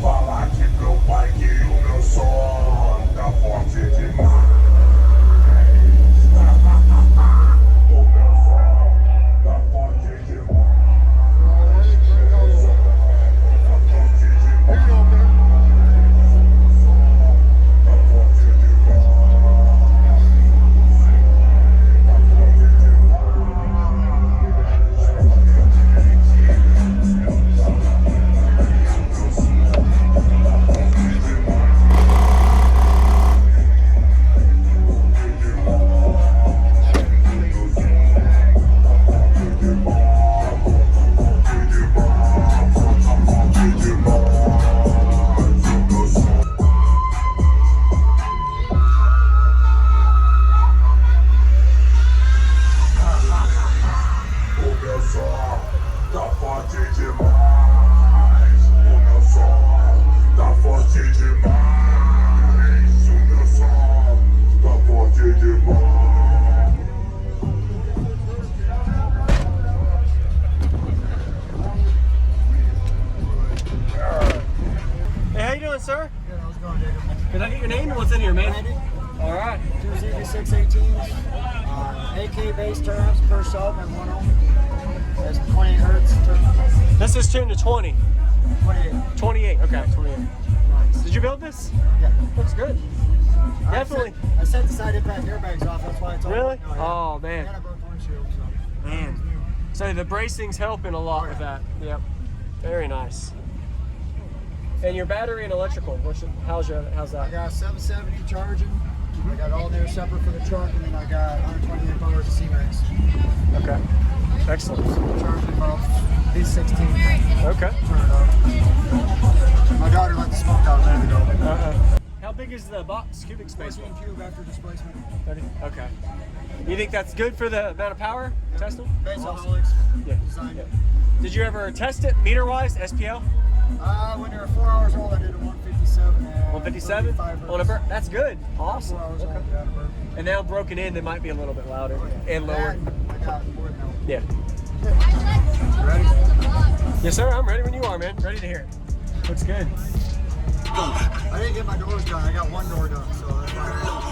Falar que meu pai que o meu som tá forte demais. O meu som tá forte demais. Sir? Good, how's it going, Jacob? Can I get your name and what's in here, man? Randy. All right. 2 ZB618s, AK bass turns per sub and 1 ohm. That's 28 hertz. This is tuned to 20. 28. 28. Okay, 28. Nice. Did you build this? Yeah. Looks good. Definitely. I set the side impact airbags off. That's why it's all. Really? No, yeah. Oh man. And I broke the windshield. So. Man. So the bracing's helping a lot with that. Yep. Very nice. And your battery and electrical, how's that? I got 770 charging. I got all there separate for the truck, and then I got 120 amp hours of C-Max. Okay. Excellent. Charging about these 16. Okay. Turn it off. My daughter let the smoke out a minute ago. How big is the box cubic space? 14 cube after displacement. 30. Okay. You think that's good for the amount of power? Test them? Bassaholics. Yeah. Designed it. Did you ever test it meter-wise, SPL? When they were 4 hours old, I did a 157. 157 on a burp. That's good. Awesome. 4 hours Okay. old, yeah, burp. And now broken in, they might be a little bit louder and lower. I got more than that. Yeah. Ready? Yes, sir. I'm ready when you are, man. Ready to hear it. Looks good. I didn't get my doors done. I got one door done, so that's fine.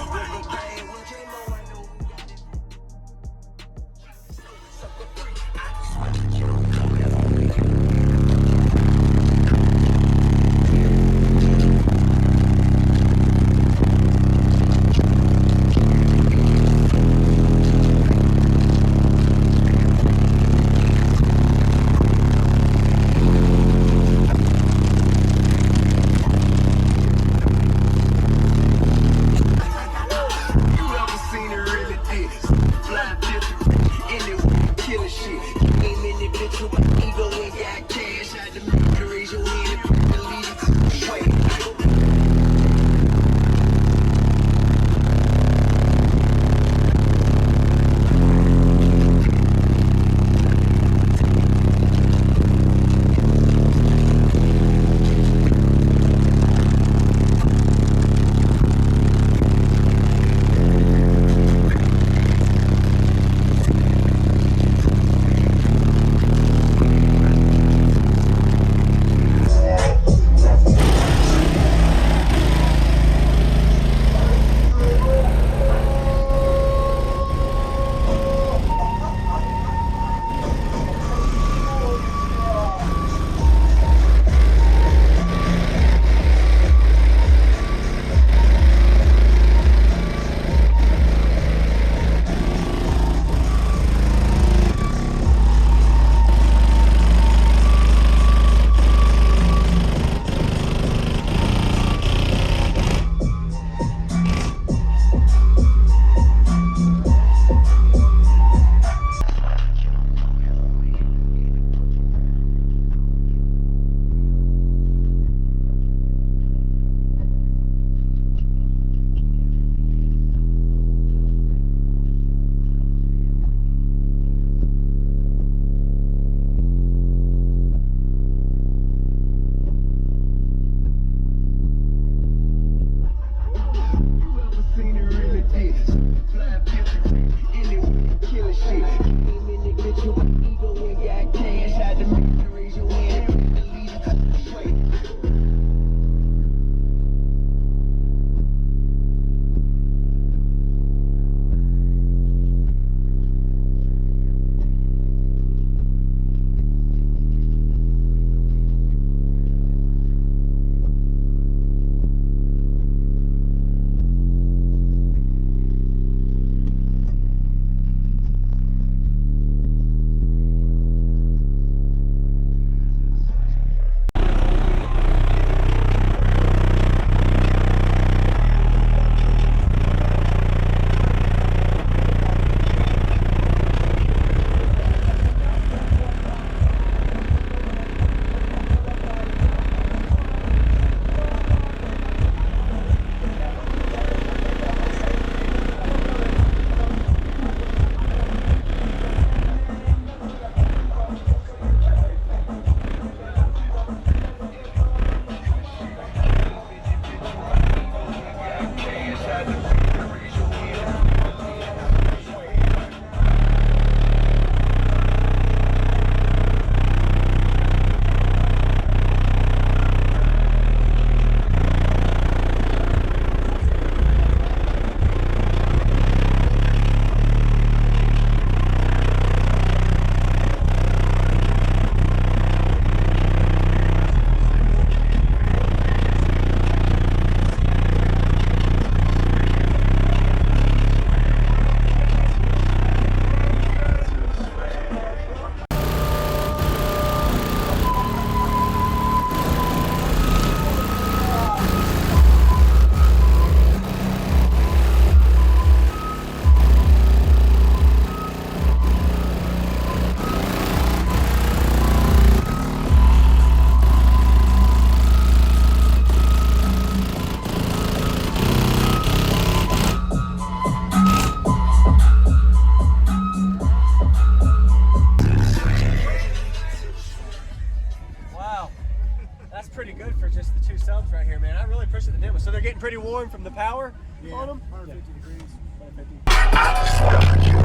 So they're getting pretty warm from the power on them? 150 degrees. 150.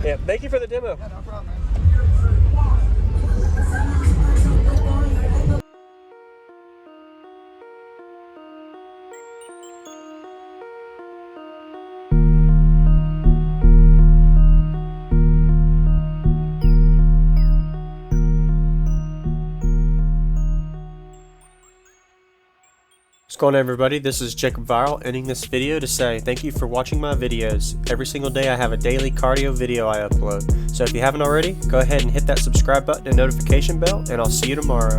Yeah, thank you for the demo. Yeah, no problem, man. What's going on, everybody? This is JacobViral, ending this video to say thank you for watching my videos. Every single day I have a daily cardio video I upload. So if you haven't already, go ahead and hit that subscribe button and notification bell, and I'll see you tomorrow.